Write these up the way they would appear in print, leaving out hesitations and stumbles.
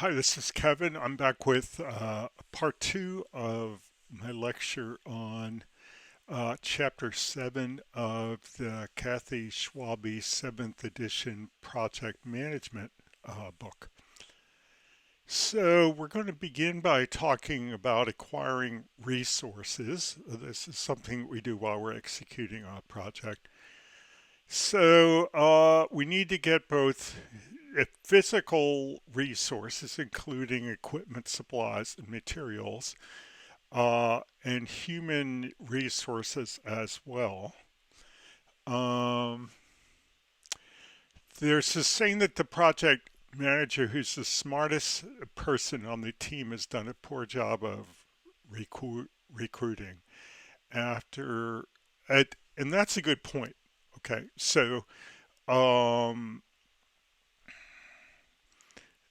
Hi, this is Kevin. I'm back with part two of my lecture on chapter seven of the Kathy Schwalbe seventh edition project management book. So, we're going to begin by talking about acquiring resources. This is something we do while we're executing a project. So, we need to get both physical resources, including equipment, supplies, and materials, and human resources as well. Um, there's this saying that the project manager, who's the smartest person on the team, has done a poor job of recruiting after, and that's a good point. Okay, so um,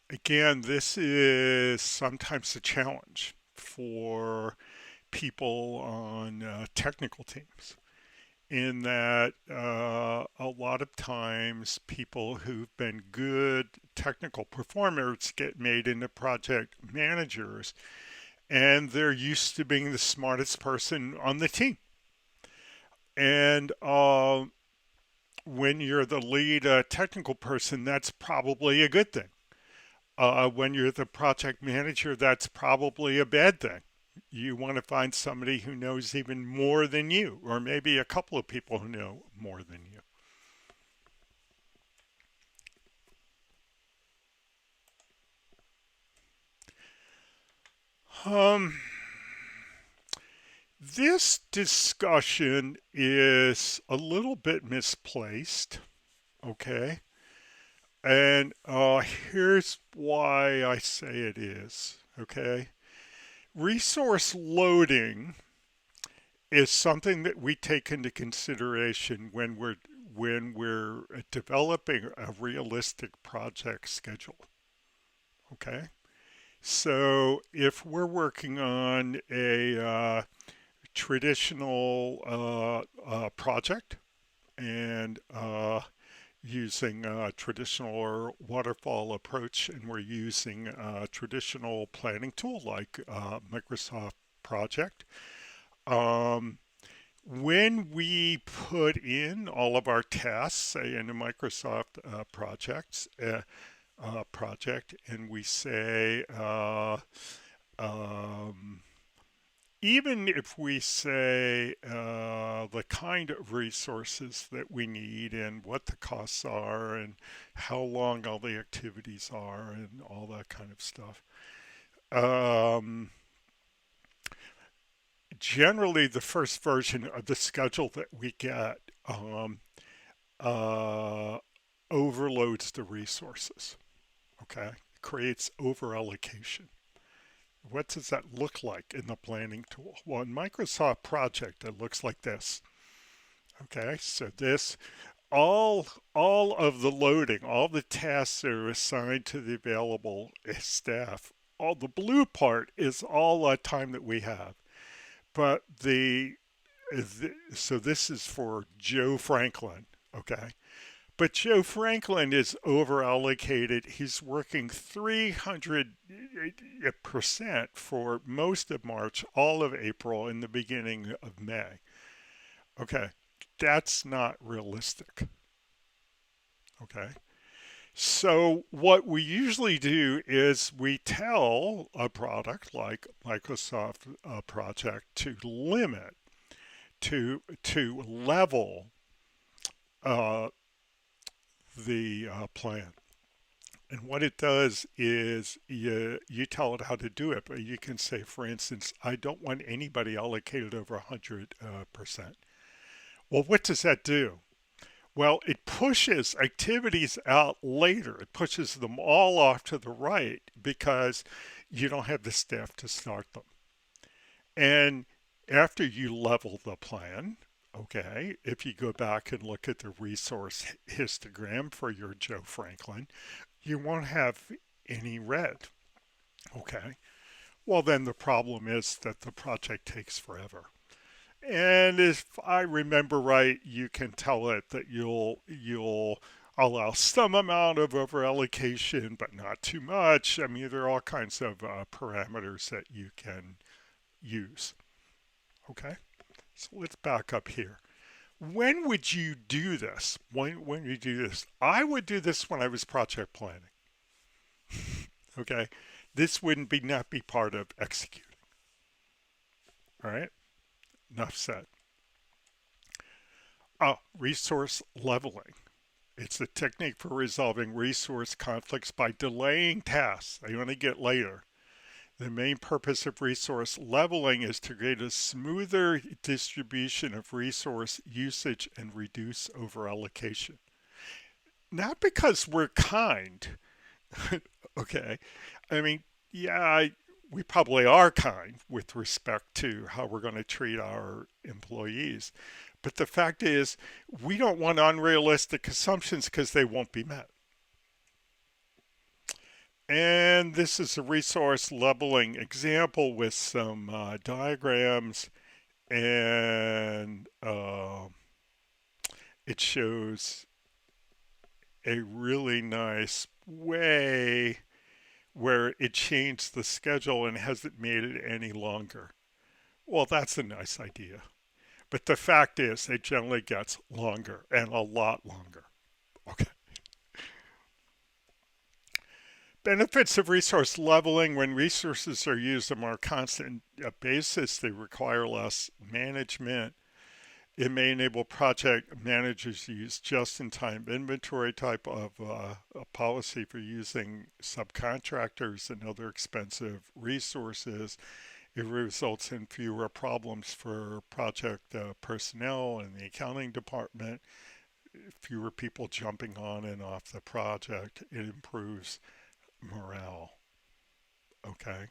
again, this is sometimes a challenge for people on technical teams, in that a lot of times people who've been good technical performers get made into project managers, and they're used to being the smartest person on the team. And when you're the lead technical person, that's probably a good thing. When you're the project manager, that's probably a bad thing. You want to find somebody who knows even more than you, or maybe a couple of people who know more than you. Um, this discussion is a little bit misplaced, okay? And here's why I say it is, okay? Resource loading is something that we take into consideration when we're developing a realistic project schedule. Okay, so if we're working on a traditional project and using a traditional or waterfall approach, and we're using a traditional planning tool like Microsoft Project, um, when we put in all of our tasks, say in a Microsoft project, and we say, um, even if we say the kind of resources that we need and what the costs are and how long all the activities are and all that kind of stuff. Um, Generally, the first version of the schedule that we get uh, overloads the resources. Okay, it creates overallocation. What does that look like in the planning tool? Well, in Microsoft Project, it looks like this. Okay, so this all of the loading, all the tasks that are assigned to the available staff. All the blue part is all time that we have, but so this is for Joe Franklin. Okay, but Joe Franklin is over allocated. He's working 300% for most of March, all of April, and the beginning of May. Okay, that's not realistic. Okay. So, what we usually do is we tell a product like Microsoft Project to limit, to level uh, the plan. And what it does is you tell it how to do it, but you can say, for instance, I don't want anybody allocated over 100%. Well, what does that do? Well, it pushes activities out later. It pushes them all off to the right because you don't have the staff to start them. And after you level the plan, okay, if you go back and look at the resource histogram for your Joe Franklin, you won't have any red. Okay. Well, then the problem is that the project takes forever. And if I remember right, you can tell it that you'll allow some amount of overallocation, but not too much. I mean, there are all kinds of parameters that you can use. Okay, so let's back up here. When would you do this? When you do this? I would do this when I was project planning. Okay, this wouldn't be not be part of executing. All right, enough said. Resource leveling. It's a technique for resolving resource conflicts by delaying tasks they want to get later. The main purpose of resource leveling is to create a smoother distribution of resource usage and reduce overallocation. Not because we're kind, okay? I mean, yeah, we probably are kind with respect to how we're going to treat our employees. But the fact is, we don't want unrealistic assumptions because they won't be met. And this is a resource leveling example with some diagrams, and it shows a really nice way where it changed the schedule and hasn't made it any longer. Well, that's a nice idea. But the fact is, it generally gets longer and a lot longer. Okay. Benefits of resource leveling: when resources are used on a more constant basis, they require less management. It may enable project managers to use just-in-time inventory type of a policy for using subcontractors and other expensive resources. It results in fewer problems for project personnel and the accounting department, fewer people jumping on and off the project. It improves morale. Okay.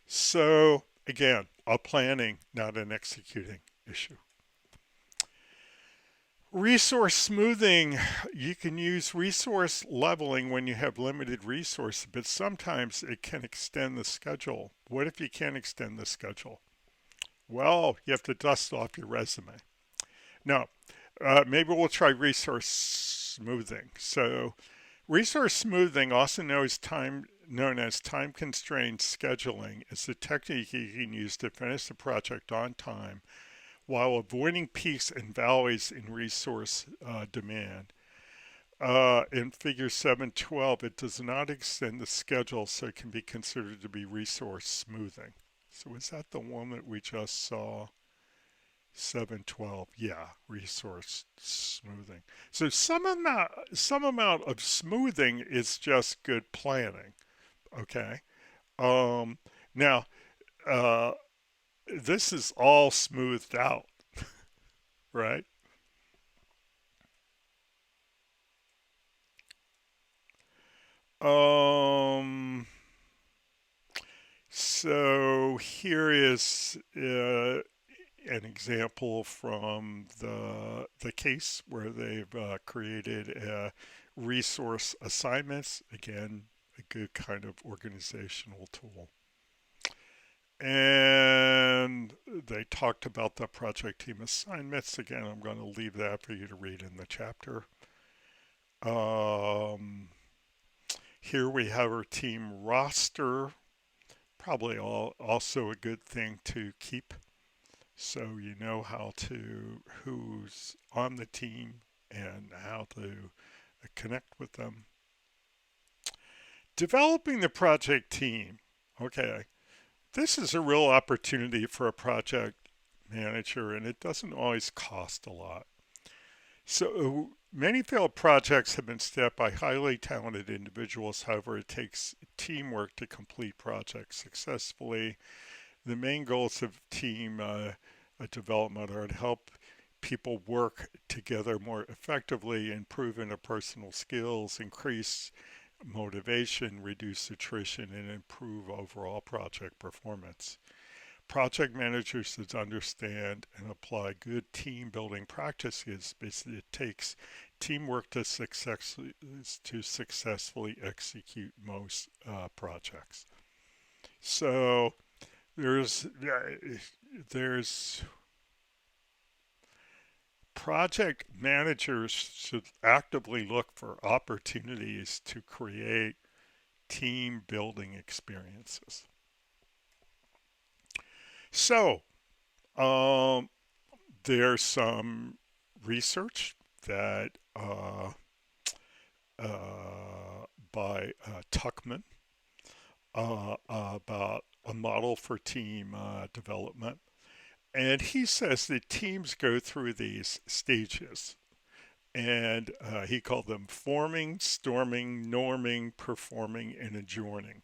So, again, a planning, not an executing issue. Resource smoothing. You can use resource leveling when you have limited resources, but sometimes it can extend the schedule. What if you can't extend the schedule? Well, you have to dust off your resume. No, maybe we'll try resource smoothing. So, resource smoothing, also known as time constrained scheduling, is a technique you can use to finish the project on time while avoiding peaks and valleys in resource demand. In figure 712, it does not extend the schedule, so it can be considered to be resource smoothing. So is that the one that we just saw? 712, yeah, resource smoothing. So some amount of smoothing is just good planning. Okay. Um, Now, uh, this is all smoothed out, right? Um, so here is an example from the case where they've created resource assignments. Again, a good kind of organizational tool. And they talked about the project team assignments. Again, I'm going to leave that for you to read in the chapter. Um, Here we have our team roster. Probably also a good thing to keep, so you know who's on the team and how to connect with them. Developing the project team. Okay, this is a real opportunity for a project manager, and it doesn't always cost a lot. So many failed projects have been staffed by highly talented individuals. However, it takes teamwork to complete projects successfully. The main goals of team development are to help people work together more effectively, improve interpersonal skills, increase motivation, reduce attrition, and improve overall project performance. Project managers should understand and apply good team building practices because it takes teamwork to successfully execute most projects. So there's there's project managers should actively look for opportunities to create team building experiences. So, um, there's some research that by Tuckman about a model for team development. And he says that teams go through these stages. And he called them forming, storming, norming, performing, and adjourning.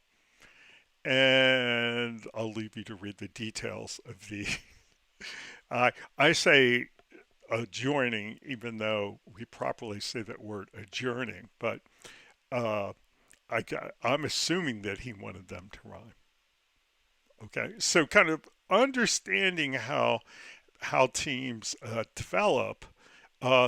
And I'll leave you to read the details of the. I say adjourning, even though we properly say that word adjourning, but uh, I'm assuming that he wanted them to rhyme. Okay, so kind of understanding how teams develop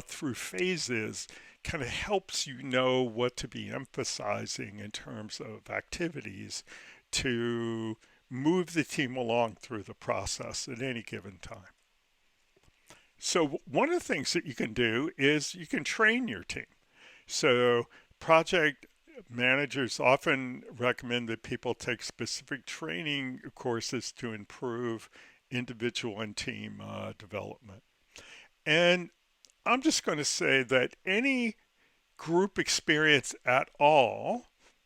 through phases kind of helps you know what to be emphasizing in terms of activities to move the team along through the process at any given time. So one of the things that you can do is you can train your team. So project managers often recommend that people take specific training courses to improve individual and team development. And I'm just going to say that any group experience at all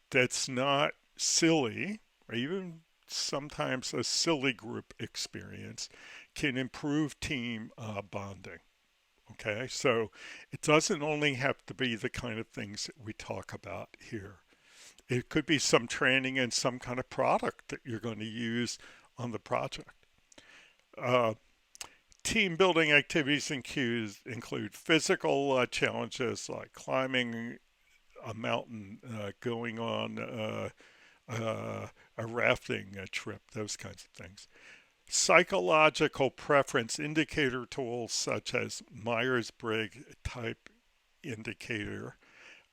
that's not silly, or even sometimes a silly group experience, can improve team bonding. Okay, so it doesn't only have to be the kind of things that we talk about here. It could be some training and some kind of product that you're going to use on the project. Uh, Team building activities include physical challenges like climbing a mountain, going on a rafting trip, those kinds of things. Psychological preference indicator tools such as Myers-Briggs type indicator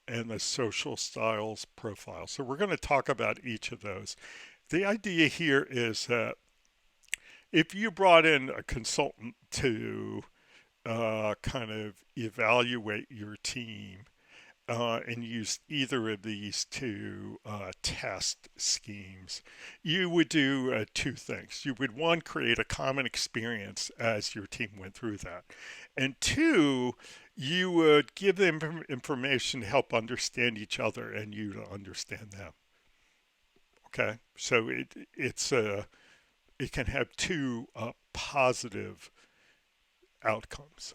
and the social styles profile. So we're going to talk about each of those. The idea here is that if you brought in a consultant to kind of evaluate your team and used either of these two test schemes, you would do two things. You would, one, create a common experience as your team went through that. And two, you would give them information to help understand each other and you to understand them. Okay, so it can have two positive outcomes.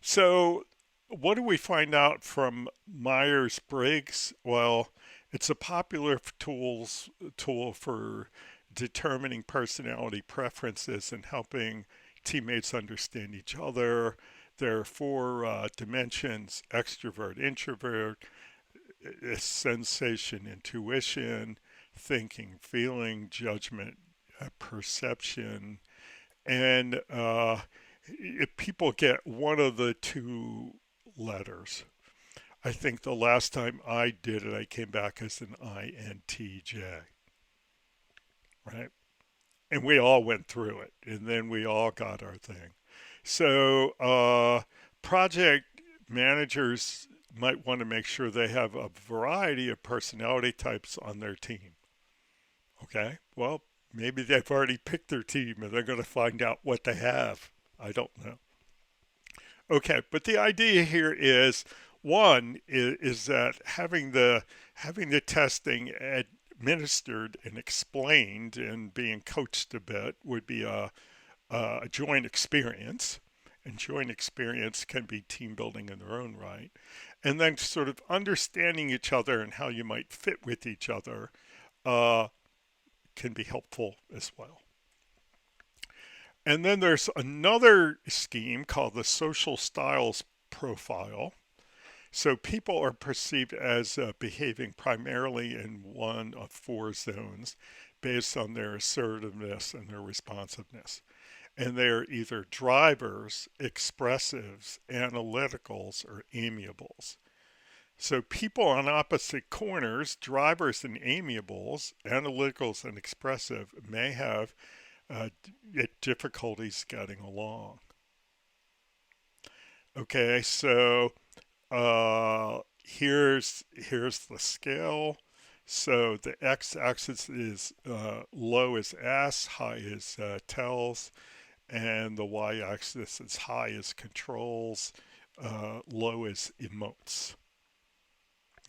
So, what do we find out from Myers Briggs? Well, it's a popular tool for determining personality preferences and helping teammates understand each other. There are four dimensions: extrovert, introvert, sensation, intuition, thinking, feeling, judgment, perception. And if people get one of the two letters, I think the last time I did it, I came back as an INTJ, right? And we all went through it, and then we all got our thing. So, project managers might want to make sure they have a variety of personality types on their team. Okay, well, maybe they've already picked their team and they're going to find out what they have. I don't know. Okay, but the idea here is one is that having the testing administered and explained and being coached a bit would be a joint experience. And joint experience can be team building in their own right. And then sort of understanding each other and how you might fit with each other uh, can be helpful as well. And then there's another scheme called the social styles profile. So people are perceived as behaving primarily in one of four zones based on their assertiveness and their responsiveness. And they're either drivers, expressives, analyticals, or amiables. So people on opposite corners, drivers and amiables, analyticals and expressive, may have difficulties getting along. Okay, so here's the scale. So the x-axis is low is S, high is tells, and the y-axis is high is controls, low is emotes.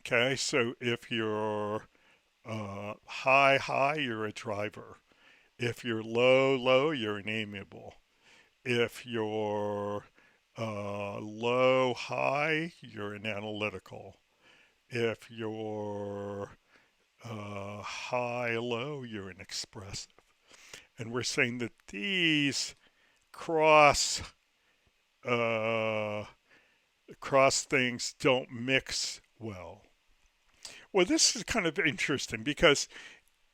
Okay, so if you're high, you're a driver. If you're low, you're an amiable. If you're high, you're an analytical. If you're low, you're an expressive. And we're saying that these cross uh, cross things don't mix well. Well, this is kind of interesting because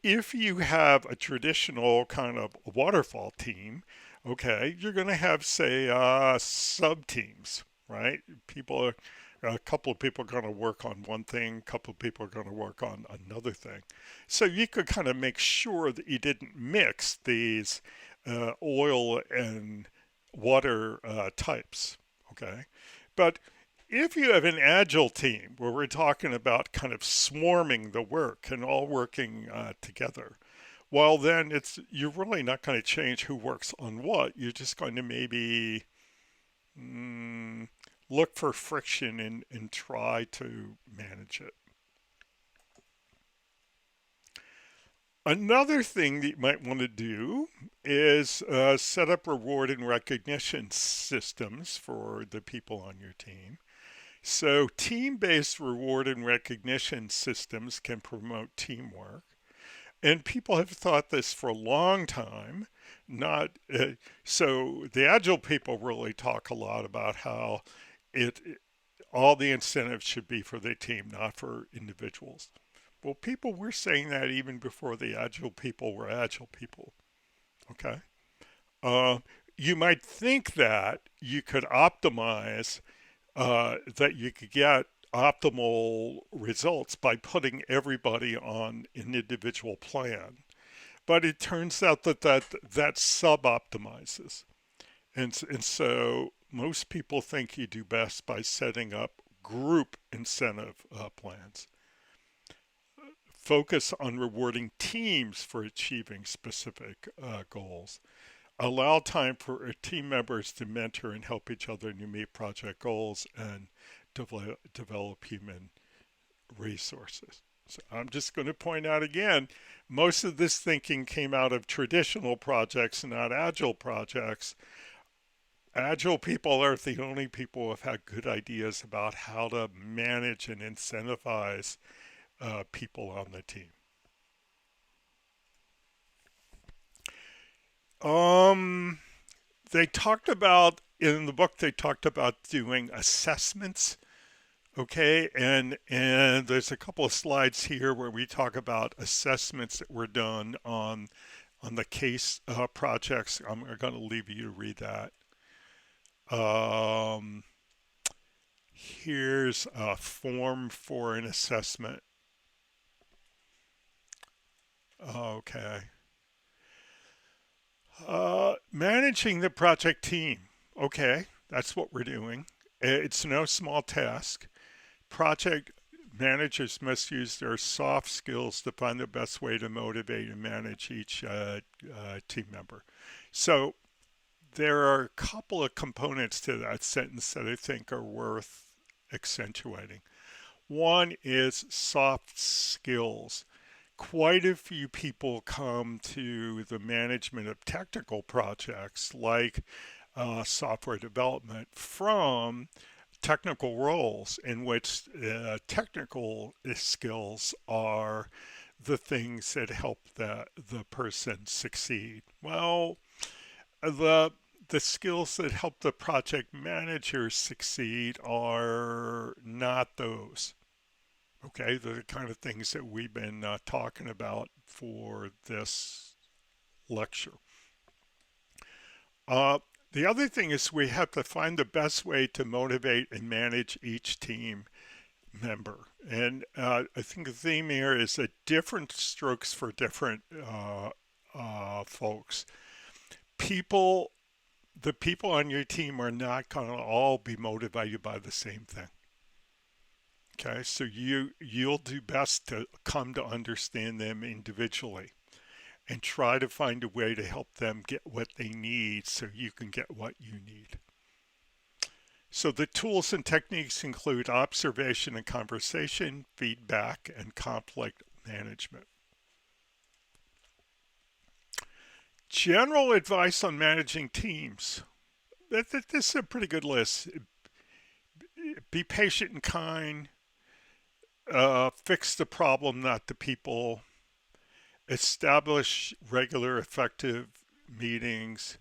if you have a traditional kind of waterfall team, okay, you're going to have, say, sub teams, right? People are, a couple of people are going to work on one thing, a couple of people are going to work on another thing. So you could kind of make sure that you didn't mix these oil and water types, okay? But if you have an agile team where we're talking about kind of swarming the work and all working together, well, then you're really not going to change who works on what. You're just going to maybe mm, look for friction and try to manage it. Another thing that you might want to do is set up reward and recognition systems for the people on your team. So, team based reward and recognition systems can promote teamwork. And people have thought this for a long time. Not so the agile people really talk a lot about how it all the incentives should be for the team, not for individuals. Well, people were saying that even before the agile people were agile people. Okay, uh, you might think that you could optimize that you could get optimal results by putting everybody on an individual plan. But it turns out that sub optimizes. And so most people think you do best by setting up group incentive plans. Focus on rewarding teams for achieving specific goals. Allow time for team members to mentor and help each other to meet project goals and develop human resources. So I'm just going to point out again, most of this thinking came out of traditional projects, not agile projects. Agile people are the only people who have had good ideas about how to manage and incentivize people on the team. Um, they talked about in the book. They talked about doing assessments. Okay, and there's a couple of slides here where we talk about assessments that were done on the case projects. I'm going to leave you to read that. Um, Here's a form for an assessment. Okay. Managing the project team. Okay, that's what we're doing. It's no small task. Project managers must use their soft skills to find the best way to motivate and manage each team member. So there are a couple of components to that sentence that I think are worth accentuating. One is soft skills. Quite a few people come to the management of technical projects like software development from technical roles in which technical skills are the things that help the person succeed. Well, the the skills that help the project manager succeed are not those. Okay, they're the kind of things that we've been talking about for this lecture. Uh, the other thing is we have to find the best way to motivate and manage each team member. And I think the theme here is that different strokes for different folks. People The people on your team are not going to all be motivated by the same thing. Okay, so you'll do best to come to understand them individually and try to find a way to help them get what they need so you can get what you need. So the tools and techniques include observation and conversation, feedback, and conflict management. General advice on managing teams. This is a pretty good list. Be patient and kind. Fix the problem, not the people. Establish regular, effective meetings.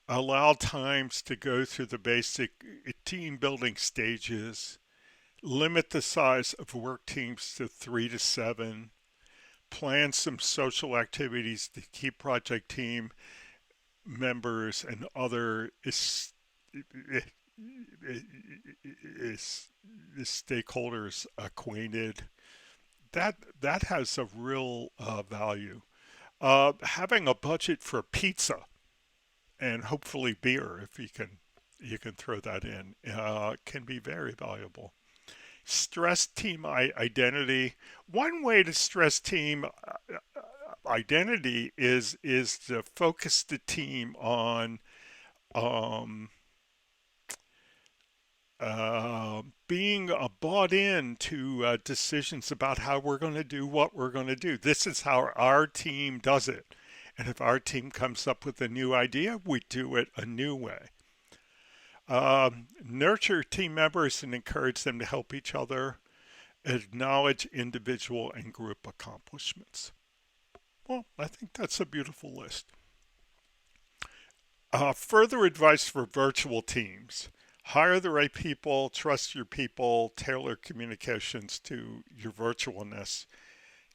Allow times to go through the basic team building stages. Limit the size of work teams to 3 to 7. Plan some social activities to keep project team members and other stakeholders acquainted. That has a real value. Having a budget for pizza and hopefully beer, if you can throw that in, can be very valuable. Stress team identity. One way to stress team identity is to focus the team on um, being bought in to decisions about how we're going to do what we're going to do. This is how our team does it. And if our team comes up with a new idea, we do it a new way. Nurture team members and encourage them to help each other. Acknowledge individual and group accomplishments. Well, I think that's a beautiful list. Further advice for virtual teams. Hire the right people, trust your people, tailor communications to your virtualness.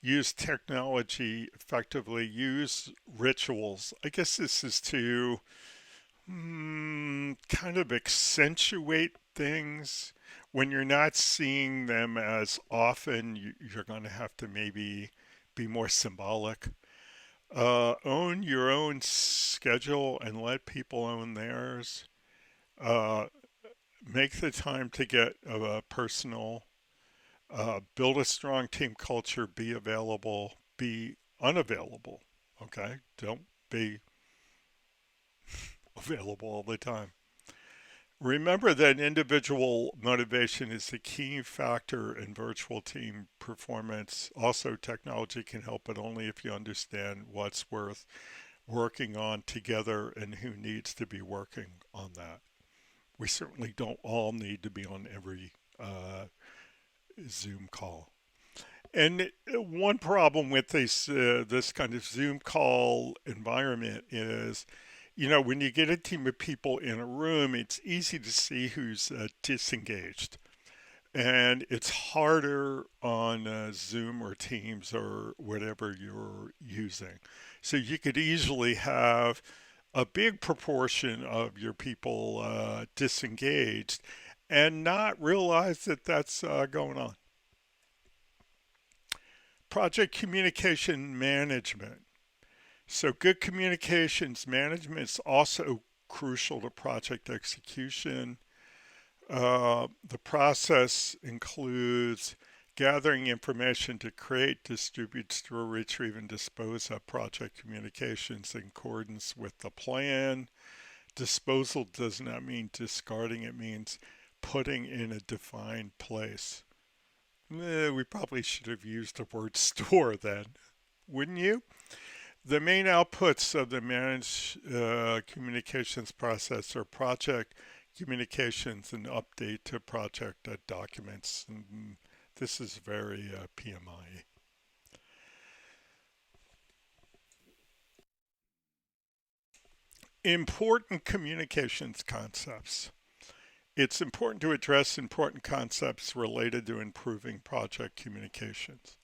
Use technology effectively, use rituals. I guess this is to kind of accentuate things. When you're not seeing them as often, you're going to have to maybe be more symbolic. Own your own schedule and let people own theirs. Uh, Make the time to get personal. Build a strong team culture. Be available. Be unavailable. Okay? Don't be available all the time. Remember that individual motivation is the key factor in virtual team performance. Also, technology can help, but only if you understand what's worth working on together and who needs to be working on that. We certainly don't all need to be on every Zoom call. And one problem with this kind of Zoom call environment is, when you get a team of people in a room, it's easy to see who's disengaged. And it's harder on Zoom or Teams or whatever you're using. So you could easily have a big proportion of your people disengaged and not realize that that's going on. Project communication management. So good communications management is also crucial to project execution. The process includes gathering information to create, distribute, store, retrieve, and dispose of project communications in accordance with the plan. Disposal does not mean discarding, it means putting in a defined place. We probably should have used the word store then, wouldn't you? The main outputs of the managed communications process are project communications and update to project documents. And this is very PMI. Important communications concepts. It's important to address important concepts related to improving project communications.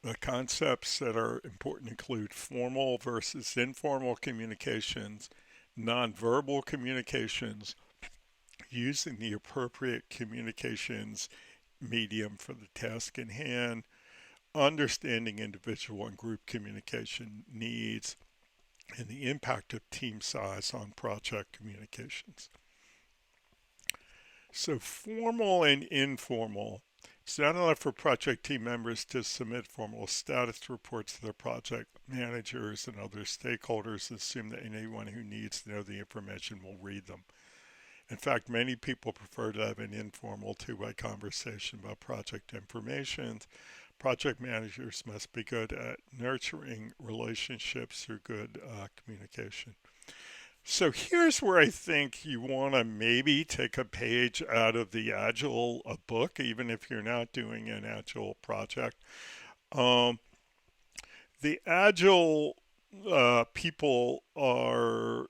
The concepts that are important include formal versus informal communications, nonverbal communications, using the appropriate communications medium for the task in hand, understanding individual and group communication needs, and the impact of team size on project communications. So formal and informal. It's not enough for project team members to submit formal status reports to their project managers and other stakeholders. Assume that anyone who needs to know the information will read them. In fact, many people prefer to have an informal two-way conversation about project information. Project managers must be good at nurturing relationships through good communication. So here's where I think you want to maybe take a page out of the Agile book, even if you're not doing an Agile project. Um, the Agile people are,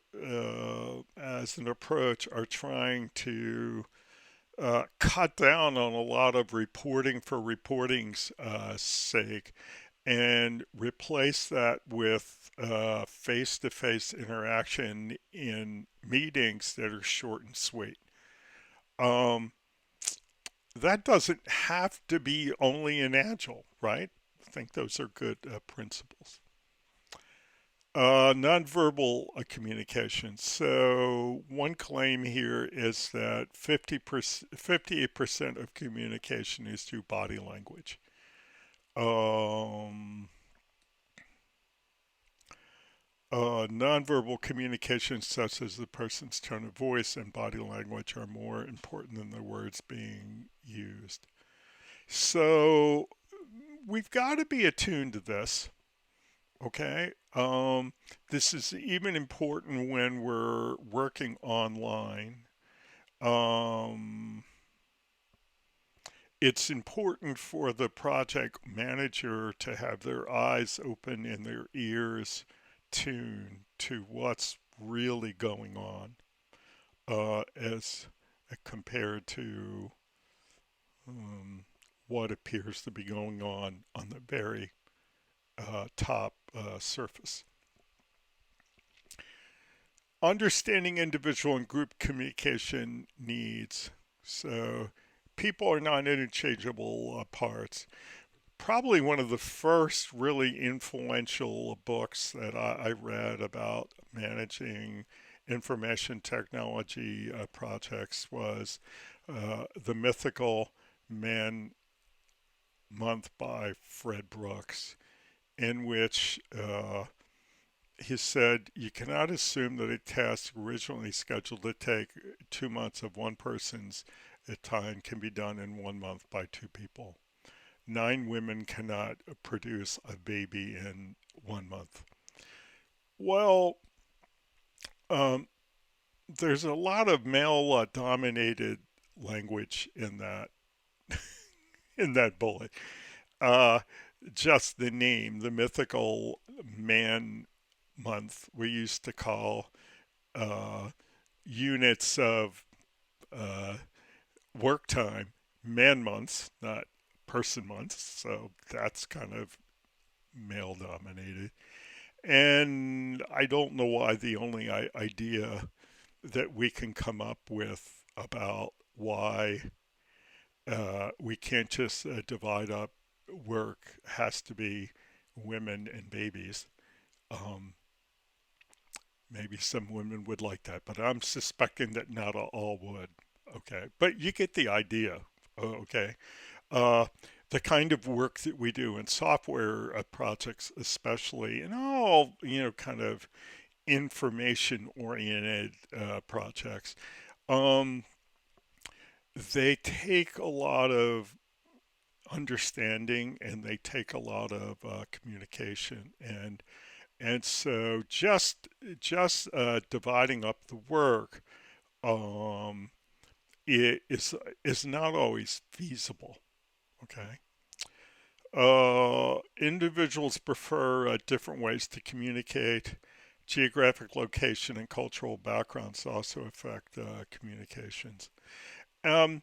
as an approach, are trying to cut down on a lot of reporting for reporting's sake and replace that with face to face interaction in meetings that are short and sweet. Um, that doesn't have to be only in Agile, right? I think those are good principles. Nonverbal communication. So one claim here is that 58% of communication is through body language. Um, Nonverbal communication, such as the person's tone of voice and body language, are more important than the words being used. So we've got to be attuned to this. Okay. This is even important when we're working online. Um, it's important for the project manager to have their eyes open and their ears tuned to what's really going on, as compared to um, what appears to be going on the very top surface. Understanding individual and group communication needs. So people are not interchangeable parts. Probably one of the first really influential books that I read about managing information technology projects was The Mythical Man Month by Fred Brooks, in which he said, you cannot assume that a task originally scheduled to take 2 months of one person's time can be done in 1 month by two people. 9 women cannot produce a baby in 1 month. Well, um, there's a lot of male dominated language in that bullet. Uh, just the name, the mythical man month, we used to call uh, units of uh, work time man months, not person months. So that's kind of male dominated. And I don't know why the only idea that we can come up with about why we can't just divide up work has to be women and babies. Um, Maybe some women would like that, but I'm suspecting that not all would. Okay, but you get the idea. Okay, uh, the kind of work that we do in software projects, especially, and all kind of information-oriented projects, um, they take a lot of understanding and they take a lot of communication and so just dividing up the work um, is not always feasible. Okay. Individuals prefer different ways to communicate. Geographic location and cultural backgrounds also affect communications. Um,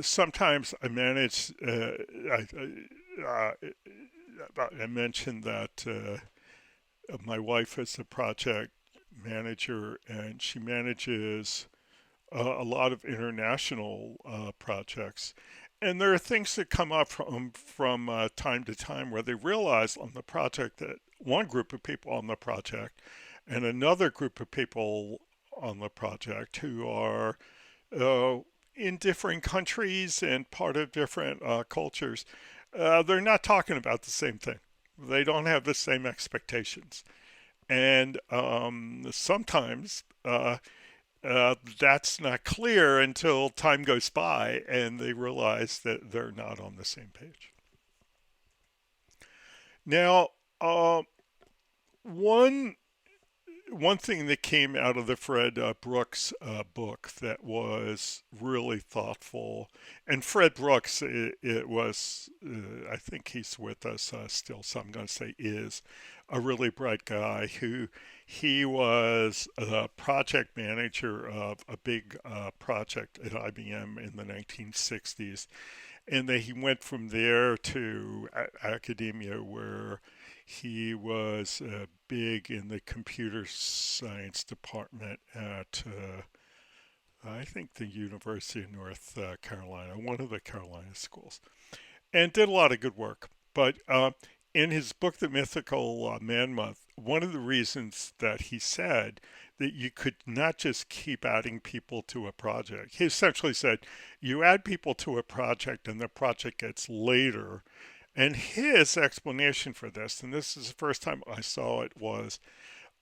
Sometimes I manage. I mentioned that my wife is a project manager, and she manages a lot of international projects. And there are things that come up from time to time where they realize on the project that one group of people on the project and another group of people on the project who are uh, in different countries and part of different cultures, they're not talking about the same thing. They don't have the same expectations. And sometimes that's not clear until time goes by and they realize that they're not on the same page. Now, one one thing that came out of the Fred Brooks book that was really thoughtful, and Fred Brooks, it was, I think he's with us still, so I'm going to say is a really bright guy who he was a project manager of a big project at IBM in the 1960s. And then he went from there to academia where he was big in the computer science department at, I think, the University of North Carolina, one of the Carolina schools, and did a lot of good work. But in his book, The Mythical Man Month, one of the reasons that he said that you could not just keep adding people to a project, he essentially said, you add people to a project and the project gets later. And his explanation for this, and this is the first time I saw it, was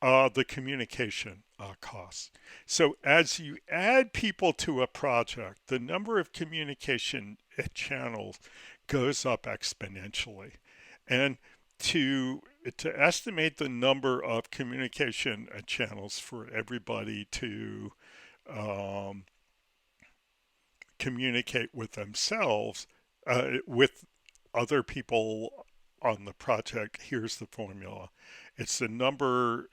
the communication costs. So as you add people to a project, the number of communication channels goes up exponentially. And to to estimate the number of communication channels for everybody to um, communicate with themselves, with other people on the project, here's the formula. It's the number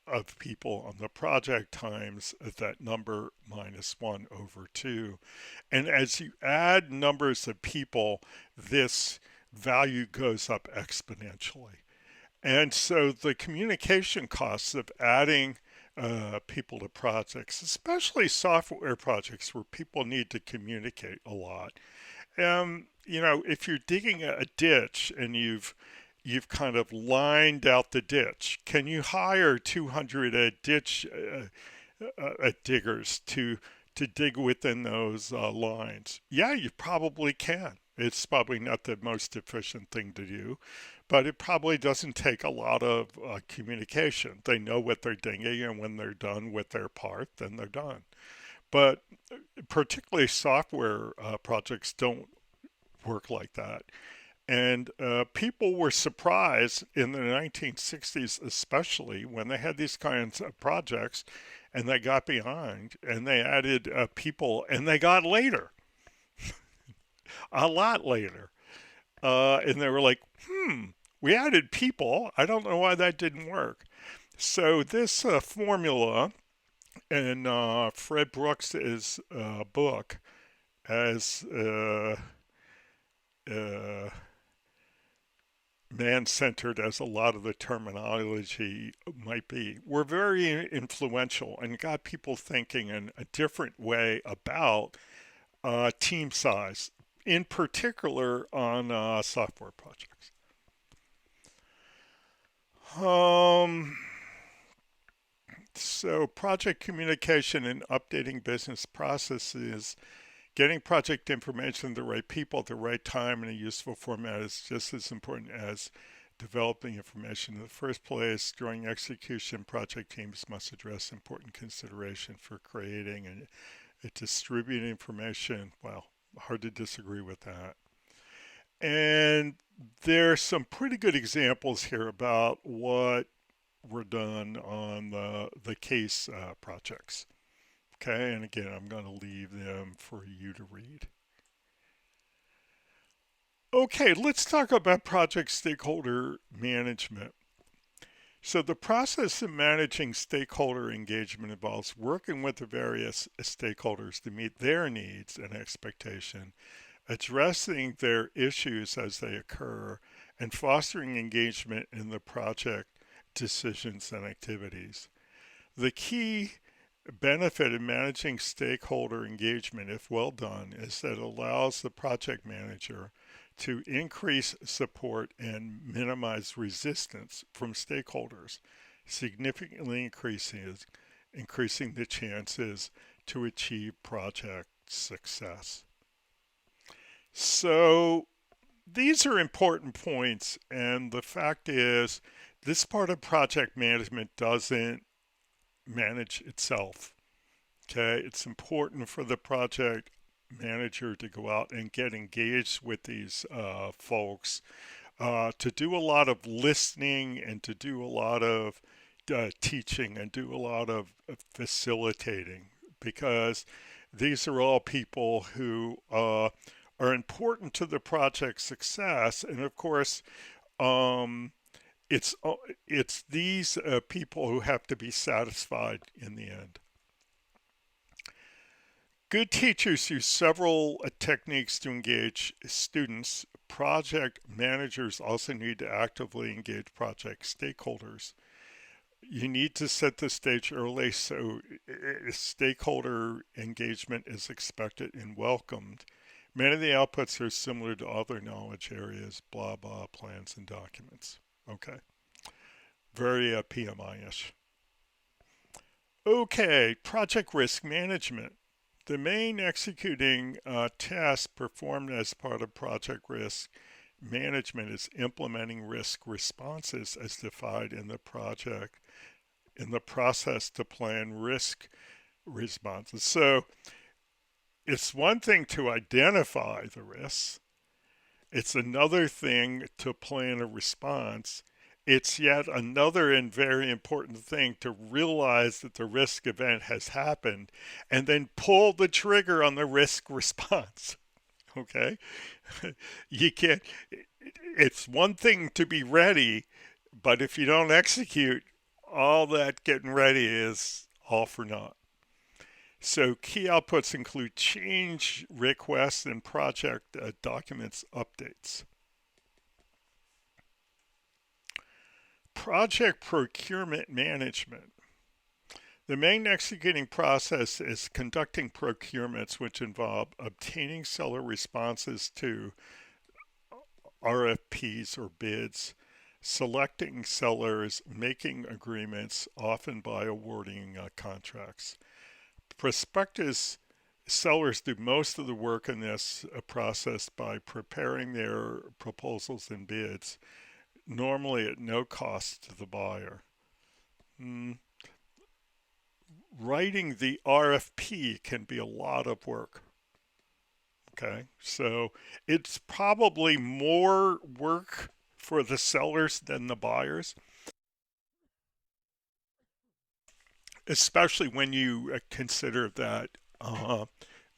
of people on the project times that number minus 1 over 2. And as you add numbers of people, this value goes up exponentially. And so the communication costs of adding people to projects, especially software projects where people need to communicate a lot. If you're digging a ditch and you've kind of lined out the ditch, can you hire 200 ditch diggers to dig within those lines? Yeah, you probably can. It's probably not the most efficient thing to do, but it probably doesn't take a lot of communication. They know what they're digging, and when they're done with their part, then they're done. But particularly software projects don't work like that. And people were surprised in the 1960s, especially when they had these kinds of projects and they got behind and they added people and they got later, a lot later. And they were like, we added people. I don't know why that didn't work. So this formula in Fred Brooks' book, as uh, man-centered as a lot of the terminology might be, were very influential and got people thinking in a different way about team size, in particular on software projects. Um, so project communication and updating business processes, getting project information to the right people at the right time in a useful format is just as important as developing information in the first place. During execution, project teams must address important consideration for creating and distributing information. Well, hard to disagree with that. And there's some pretty good examples here about what were done on the case projects. Okay, and again, I'm going to leave them for you to read. Okay, let's talk about project stakeholder management. So the process of managing stakeholder engagement involves working with the various stakeholders to meet their needs and expectation, addressing their issues as they occur, and fostering engagement in the project decisions and activities. The key benefit of managing stakeholder engagement, if well done, is that it allows the project manager to increase support and minimize resistance from stakeholders, significantly increasing the chances to achieve project success. So these are important points, and the fact is, this part of project management doesn't manage itself. Okay, it's important for the project manager to go out and get engaged with these folks, to do a lot of listening and to do a lot of teaching and do a lot of facilitating, because these are all people who are important to the project's success. And of course, um, it's it's these people who have to be satisfied in the end. Good teachers use several techniques to engage students. Project managers also need to actively engage project stakeholders. You need to set the stage early so stakeholder engagement is expected and welcomed. Many of the outputs are similar to other knowledge areas, blah, blah, plans and documents. Okay, very PMI-ish. Okay, project risk management. The main executing task performed as part of project risk management is implementing risk responses as defined in the project in the process to plan risk responses. So it's one thing to identify the risks, it's another thing to plan a response. It's yet another and very important thing to realize that the risk event has happened and then pull the trigger on the risk response. Okay? You can't, it's one thing to be ready, but if you don't execute, all that getting ready is all for naught. So key outputs include change requests and project documents updates. Project procurement management. The main executing process is conducting procurements, which involve obtaining seller responses to RFPs or bids, selecting sellers, making agreements, often by awarding contracts. Prospectus sellers do most of the work in this process by preparing their proposals and bids, normally at no cost to the buyer. Writing the RFP can be a lot of work. Okay, so it's probably more work for the sellers than the buyers, especially when you consider that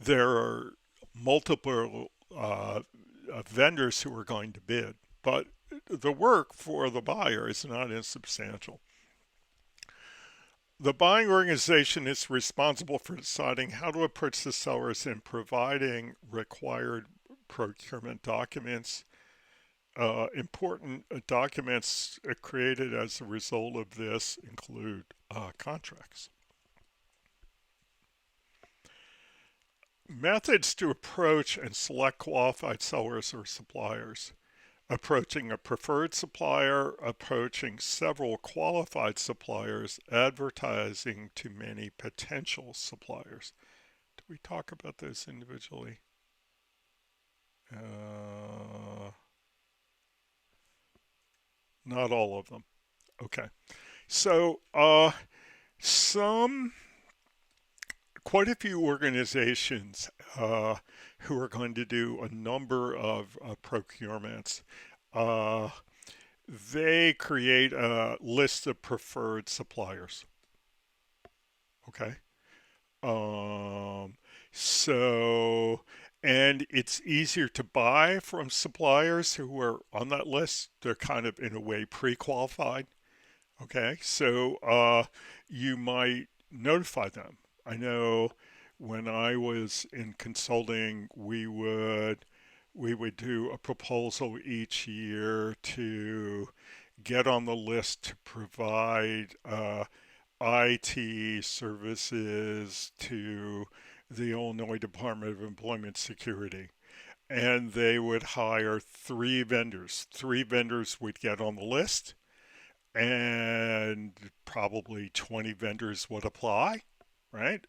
there are multiple vendors who are going to bid. But the work for the buyer is not insubstantial. The buying organization is responsible for deciding how to approach the sellers in providing required procurement documents. Important documents created as a result of this include contracts. Methods to approach and select qualified sellers or suppliers. Approaching a preferred supplier, approaching several qualified suppliers, advertising to many potential suppliers. Did we talk about those individually? Not all of them. Okay. So, some, quite a few organizations who are going to do a number of procurements, uh, they create a list of preferred suppliers. Okay. Um, so, and it's easier to buy from suppliers who are on that list. They're kind of in a way pre-qualified. Okay. So, you might notify them. I know when I was in consulting, we would do a proposal each year to get on the list to provide IT services to the Illinois Department of Employment Security. and they would hire three vendors. Three vendors would get on the list, and probably 20 vendors would apply, right?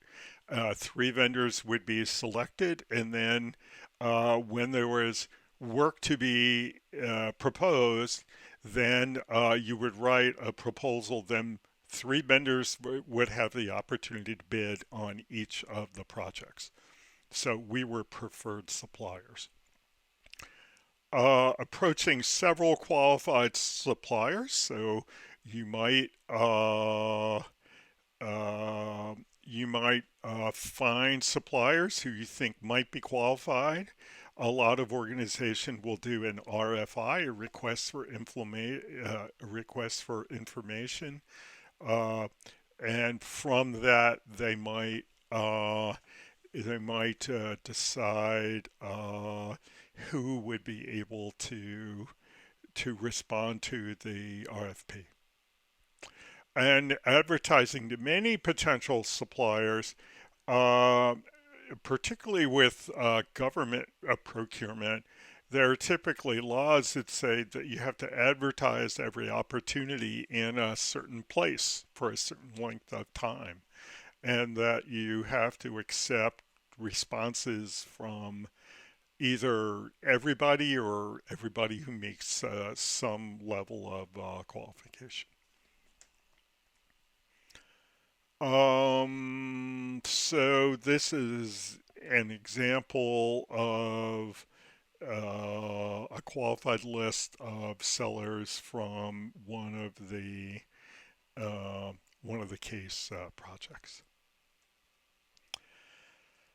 Three vendors would be selected, and then when there was work to be proposed, then you would write a proposal. Then three vendors would have the opportunity to bid on each of the projects. So we were preferred suppliers. Approaching several qualified suppliers. So you might find suppliers who you think might be qualified. A lot of organizations will do an RFI, a request for information, uh, and from that they might decide who would be able to respond to the RFP. And advertising to many potential suppliers, uh, particularly with government procurement, there are typically laws that say that you have to advertise every opportunity in a certain place for a certain length of time, and that you have to accept responses from either everybody or everybody who makes some level of qualification. So this is an example of a qualified list of sellers from uh, one of the case projects.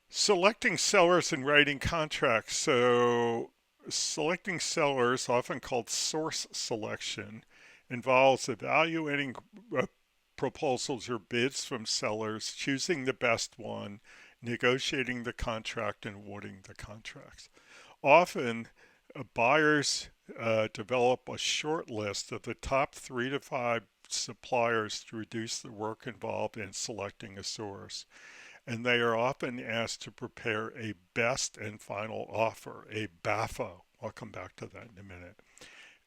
Selecting sellers and writing contracts. So selecting sellers, often called source selection, involves evaluating proposals or bids from sellers, choosing the best one, negotiating the contract, and awarding the contracts. Often, buyers develop a short list of the top 3 to 5 suppliers to reduce the work involved in selecting a source. And they are often asked to prepare a best and final offer, a BAFO. I'll come back to that in a minute.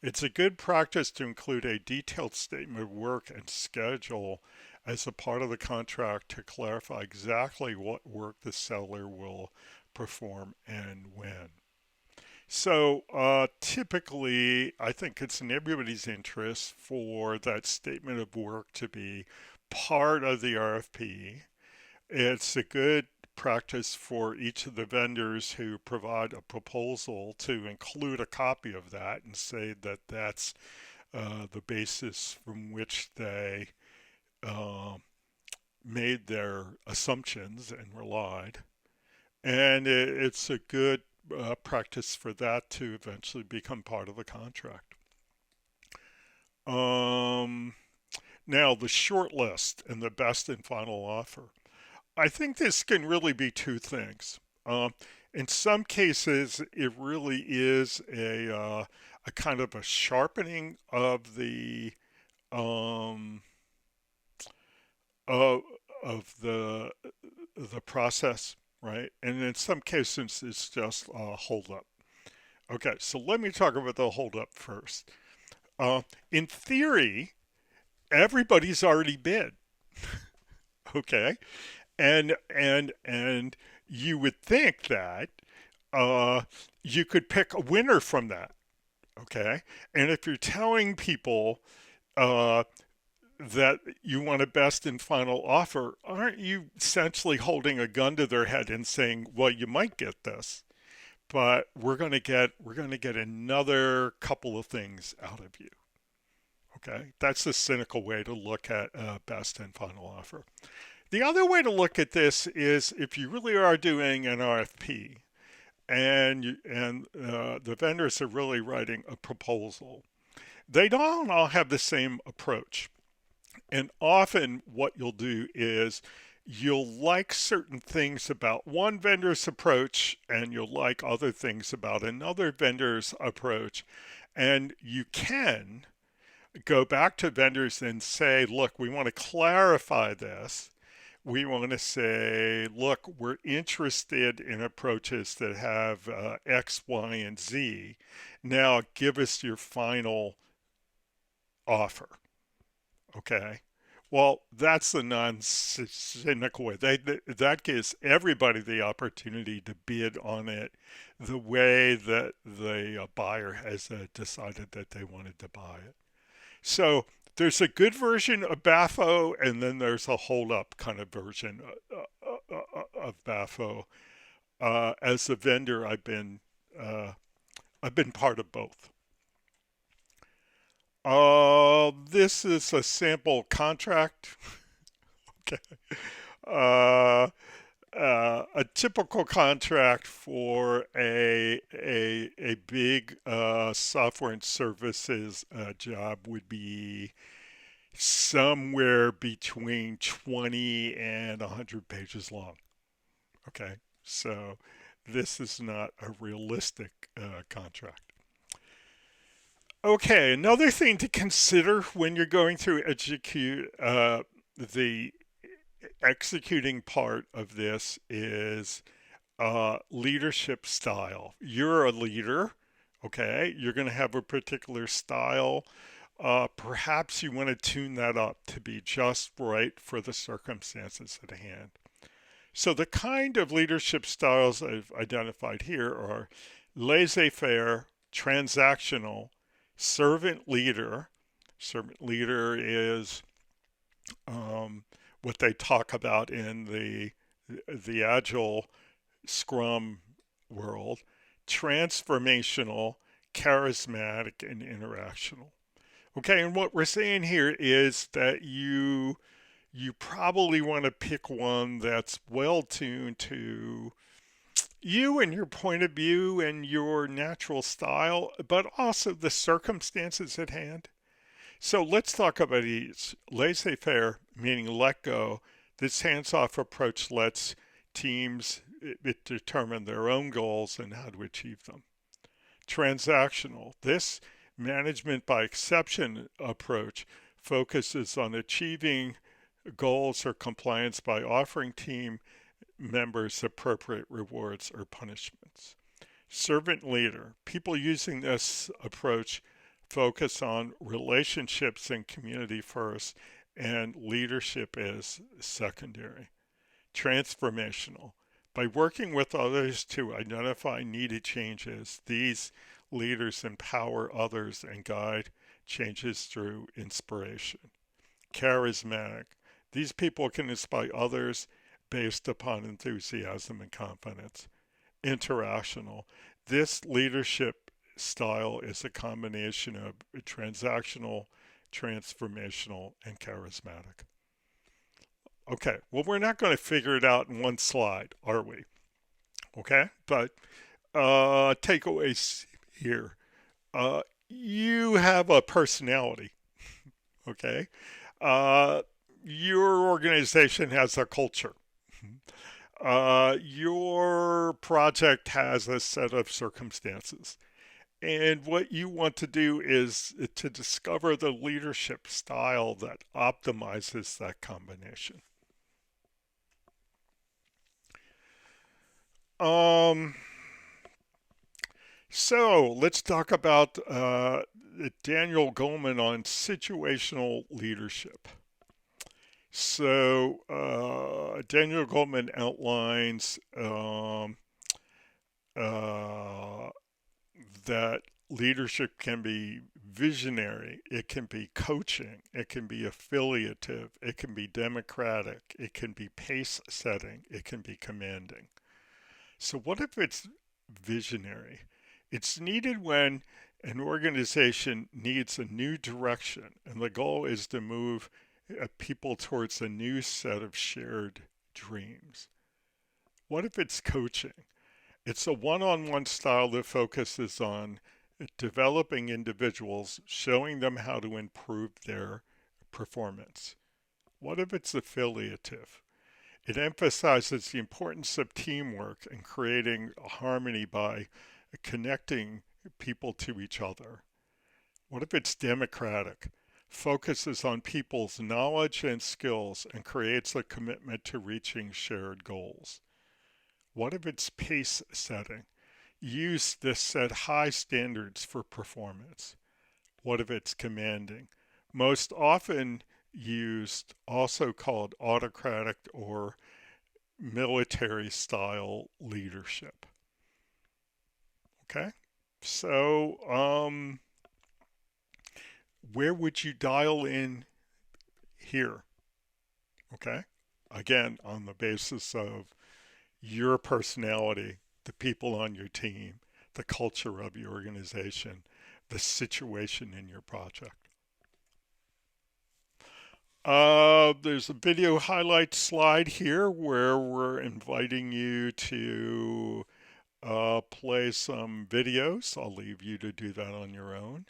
It's a good practice to include a detailed statement of work and schedule as a part of the contract to clarify exactly what work the seller will perform and when. So typically, I think it's in everybody's interest for that statement of work to be part of the RFP. It's a good practice for each of the vendors who provide a proposal to include a copy of that and say that that's the basis from which they uh, made their assumptions and relied. And it's a good practice for that to eventually become part of a contract. Um, Now, the short list and the best and final offer. I think this can really be two things. In some cases, it really is a kind of a sharpening of um, of, of the process, right? And in some cases, it's just a holdup. Okay, so let me talk about the holdup first. In theory, everybody's already bid. Okay, and you would think that uh, you could pick a winner from that. Okay, and if you're telling people uh, that you want a best and final offer, aren't you essentially holding a gun to their head and saying, "Well, you might get this, but we're going to get another couple of things out of you." Okay, that's the cynical way to look at best and final offer. The other way to look at this is if you really are doing an RFP and the vendors are really writing a proposal, they don't all have the same approach. And often what you'll do is you'll like certain things about one vendor's approach and you'll like other things about another vendor's approach. And you can go back to vendors and say, look, we want to clarify this. We want to say, look, we're interested in approaches that have X, Y, and Z. Now give us your final offer. Okay. Well, that's the non-cynical way. That gives everybody the opportunity to bid on it the way that the buyer has decided that they wanted to buy it. So there's a good version of BAFO, and then there's a hold up kind of version of BAFO. As a vendor, I've been part of both. This is a sample contract. Okay. Uh, a typical contract for a big software and services job would be somewhere between 20 and 100 pages long. Okay, so this is not a realistic contract. Okay, another thing to consider when you're going through the executing part of this is leadership style. You're a leader, okay? You're going to have a particular style. Perhaps you want to tune that up to be just right for the circumstances at hand. So the kind of leadership styles I've identified here are laissez-faire, transactional, servant leader. Servant leader is what they talk about in the agile Scrum world, transformational, charismatic, and interactional. Okay, and what we're saying here is that you probably want to pick one that's well tuned to you and your point of view and your natural style, but also the circumstances at hand. So let's talk about each. Laissez faire, meaning let go. This hands off approach lets teams determine their own goals and how to achieve them. Transactional. This management by exception approach focuses on achieving goals or compliance by offering team members appropriate rewards or punishments. Servant leader. People using this approach focus on relationships and community first, and leadership is secondary. Transformational. By working with others to identify needed changes, these leaders empower others and guide changes through inspiration. Charismatic. These people can inspire others based upon enthusiasm and confidence. Interactional. This leadership style is a combination of transactional, transformational, and charismatic. Okay, well, we're not going to figure it out in one slide, are we? Okay, but takeaways here. You have a personality, okay? Uh, your organization has a culture. Your project has a set of circumstances. And what you want to do is to discover the leadership style that optimizes that combination. Um, so let's talk about Daniel Goleman on situational leadership. So Daniel Goleman outlines uh, that leadership can be visionary, it can be coaching, it can be affiliative, it can be democratic, it can be pace setting, it can be commanding. So, what if it's visionary? It's needed when an organization needs a new direction, and the goal is to move people towards a new set of shared dreams. What if it's coaching? It's a one on one style that focuses on developing individuals, showing them how to improve their performance. What if it's affiliative? It emphasizes the importance of teamwork and creating a harmony by connecting people to each other. What if it's democratic? focuses on people's knowledge and skills, and creates a commitment to reaching shared goals. What if it's pace setting? Use this set high standards for performance. What if it's commanding? Most often used, also called autocratic or military style leadership. Okay? So, where would you dial in here? Okay? Again, on the basis of your personality, the people on your team, the culture of your organization, the situation in your project. There's a video highlight slide here where we're inviting you to play some videos. I'll leave you to do that on your own.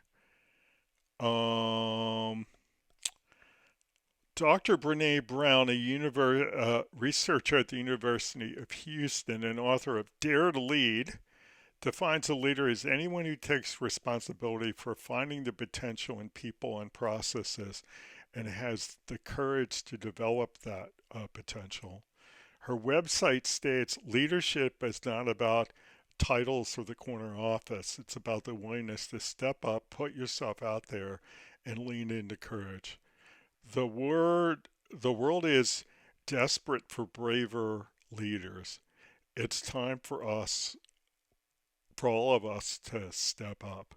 Dr. Brene Brown, a researcher at the University of Houston and author of Dare to Lead, defines a leader as anyone who takes responsibility for finding the potential in people and processes and has the courage to develop that potential. Her website states leadership is not about titles or the corner office. It's about the willingness to step up, put yourself out there, and lean into courage. The world is desperate for braver leaders. It's time for all of us to step up.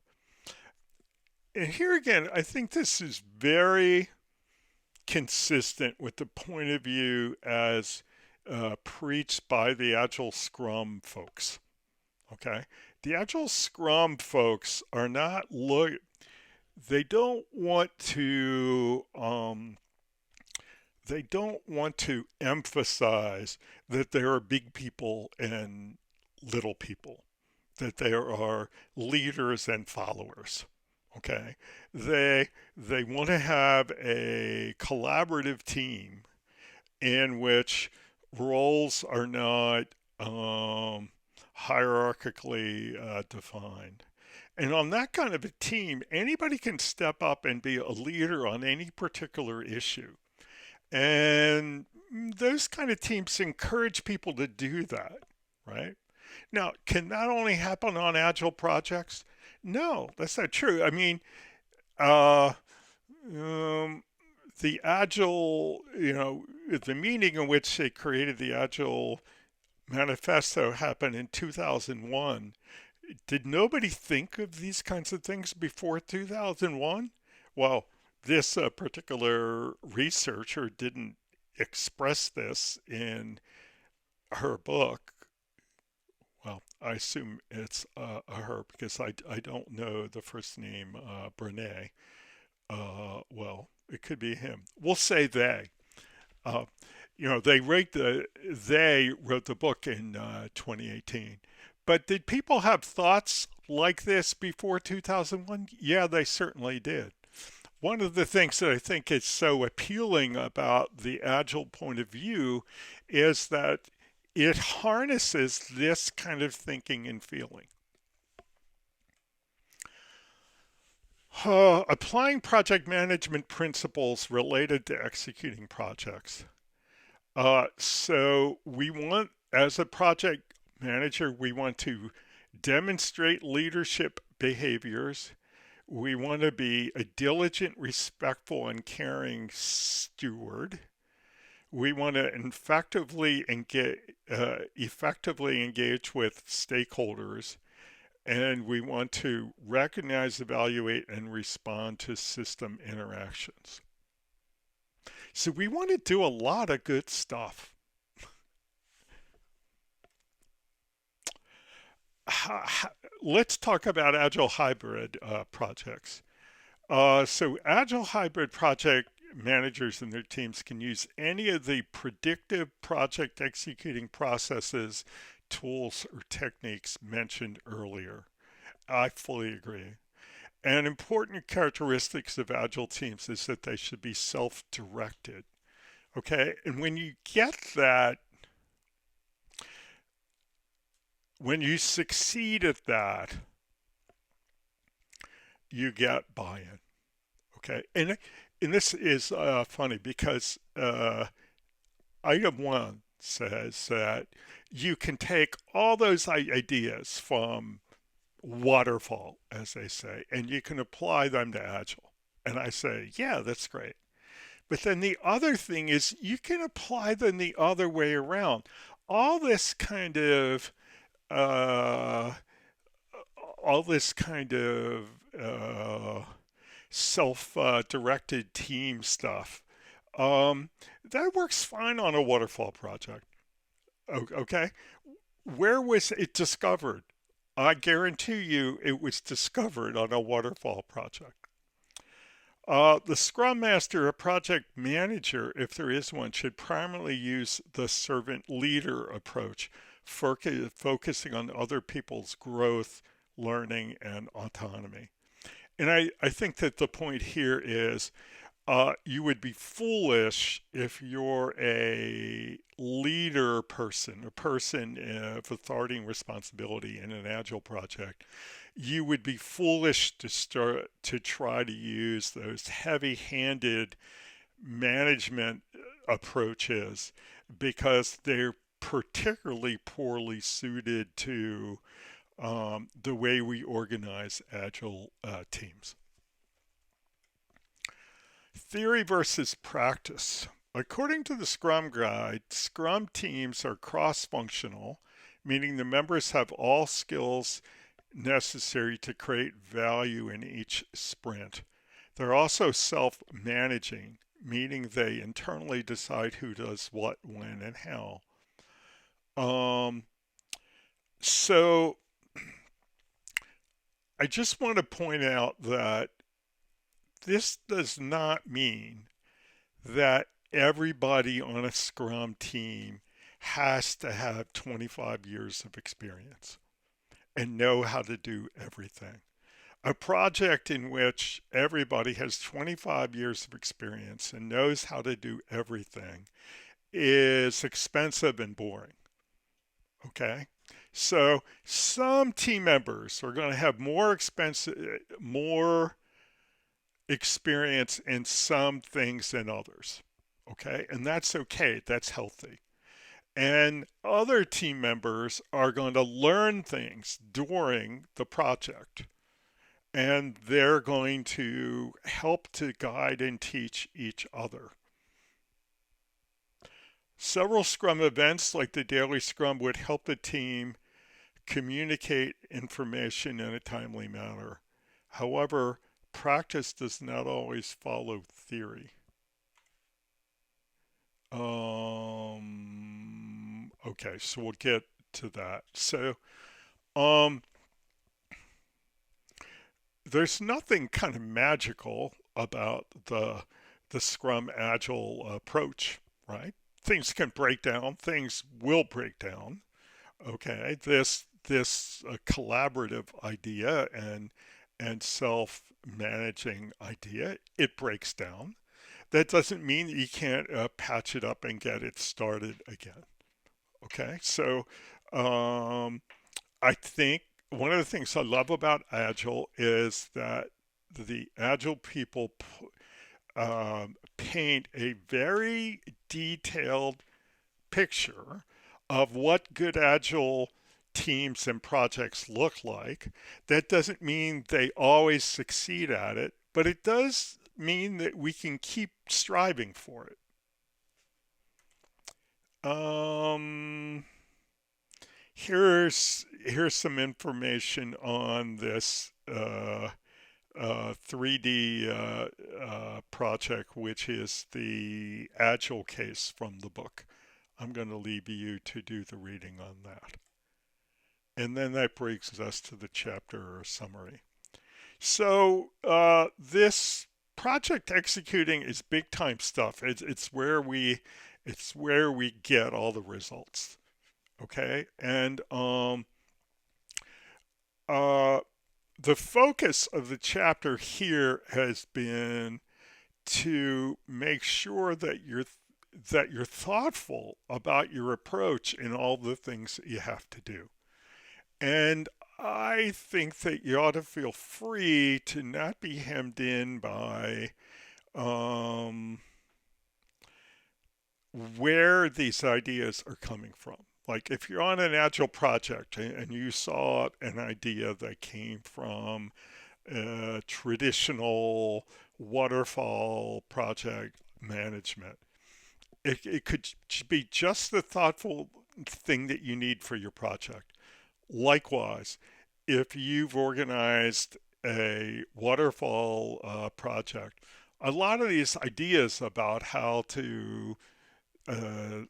And here again, I think this is very consistent with the point of view as preached by the Agile Scrum folks. Okay, the Agile Scrum folks are not they don't want to they don't want to emphasize that there are big people and little people, that there are leaders and followers. Okay, they want to have a collaborative team in which roles are not hierarchically defined. And on that kind of a team, anybody can step up and be a leader on any particular issue. And those kind of teams encourage people to do that, right? Now, can that only happen on agile projects? No, that's not true. I mean, uh, um, the agile, the meeting in which they created the agile manifesto happened in 2001. Did nobody think of these kinds of things before 2001? Well, this particular researcher didn't express this in her book. Well, I assume it's her because I don't know the first name, Brene. Well, it could be him. We'll say they. Uh, they wrote the book in 2018. But did people have thoughts like this before 2001? Yeah, they certainly did. One of the things that I think is so appealing about the Agile point of view is that it harnesses this kind of thinking and feeling. Applying project management principles related to executing projects. So we want, as a project manager, we want to demonstrate leadership behaviors. We want to be a diligent, respectful, and caring steward. We want to effectively engage with stakeholders, and we want to recognize, evaluate, and respond to system interactions. So we want to do a lot of good stuff. Let's talk about Agile Hybrid projects. So Agile Hybrid project managers and their teams can use any of the predictive project executing processes, tools, or techniques mentioned earlier. I fully agree. And important characteristics of Agile teams is that they should be self-directed. Okay, and when you get that, when you succeed at that, you get buy-in. Okay, and this is funny because item one says that you can take all those ideas from waterfall, as they say, and you can apply them to agile. And I say, yeah, that's great. But then the other thing is you can apply them the other way around. All this kind of uh, all this kind of self-directed team stuff um, that works fine on a waterfall project. Okay, where was it discovered? I guarantee you it was discovered on a waterfall project. The Scrum Master, a project manager, if there is one, should primarily use the servant leader approach, focusing on other people's growth, learning, and autonomy. And I think that the point here is you would be foolish if you're a leader person, a person of authority and responsibility in an agile project. You would be foolish to start to try to use those heavy-handed management approaches because they're particularly poorly suited to the way we organize agile teams. Theory versus practice. According to the Scrum Guide, Scrum teams are cross functional, meaning the members have all skills necessary to create value in each sprint. They're also self managing, meaning they internally decide who does what, when, and how. Um, so I just want to point out that this does not mean that everybody on a Scrum team has to have 25 years of experience and know how to do everything. A project in which everybody has 25 years of experience and knows how to do everything is expensive and boring. Okay? So some team members are going to have more experience in some things than others. Okay? And that's okay. That's healthy. And other team members are going to learn things during the project. And they're going to help to guide and teach each other. Several Scrum events, like the daily Scrum, would help the team communicate information in a timely manner. However, practice does not always follow theory. Okay, so we'll get to that. So, um, there's nothing kind of magical about the Scrum Agile approach, right? Things can break down. Things will break down. Okay, this collaborative idea and self-managing idea, it breaks down. That doesn't mean that you can't patch it up and get it started again. Okay, so um, I think one of the things I love about Agile is that the Agile people paint a very detailed picture of what good Agile teams and projects look like. That doesn't mean they always succeed at it, but it does mean that we can keep striving for it. Um, here's some information on this 3D project, which is the Agile case from the book. I'm going to leave you to do the reading on that. And then that brings us to the chapter summary. So this project executing is big time stuff. It's where we get all the results. Okay, and uh, the focus of the chapter here has been to make sure that you're thoughtful about your approach in all the things that you have to do. And I think that you ought to feel free to not be hemmed in by um, where these ideas are coming from. Like if you're on an agile project and you saw an idea that came from traditional waterfall project management, it could be just the thoughtful thing that you need for your project. Likewise, if you've organized a waterfall project, a lot of these ideas about how to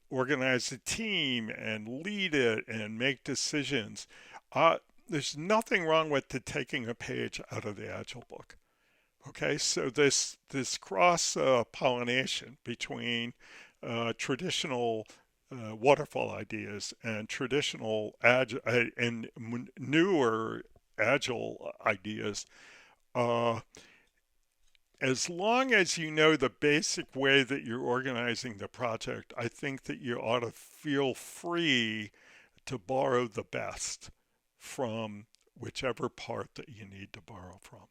organize a team and lead it and make decisions, there's nothing wrong with taking a page out of the Agile book. Okay, so this cross pollination between traditional waterfall ideas and traditional and newer agile ideas, uh, as long as you know the basic way that you're organizing the project, I think that you ought to feel free to borrow the best from whichever part that you need to borrow from.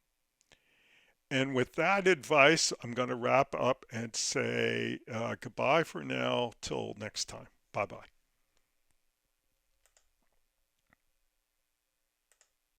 And with that advice, I'm going to wrap up and say goodbye for now till next time. Bye bye.